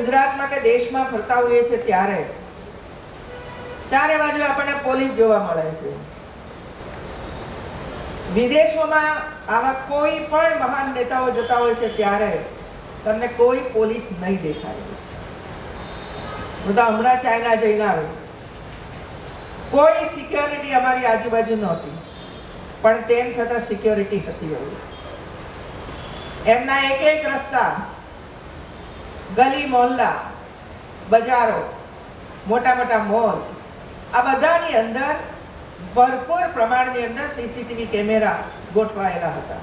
ગુજરાતમાં કે દેશમાં ફરતા હોઈએ છીએ ત્યારે ચારે બાજુ આપણને પોલીસ જોવા મળે છે. વિદેશોમાં આવા કોઈ પણ મહાન નેતાઓ જતા હોય છે ત્યારે તમને કોઈ પોલીસ નહીં દેખાય. હું તો હમણાં ચાઇના જઈને આવ્યો, કોઈ સિક્યોરિટી અમારી આજુબાજુ નહોતી, પણ તેમ છતાં સિક્યોરિટી હતી. એમના એક એક રસ્તા, ગલી મોહલ્લા, બજારો, મોટા મોટા મોલ, આ બધાની અંદર ભરપૂર પ્રમાણની અંદર સીસીટીવી કેમેરા ગોઠવાયેલા હતા.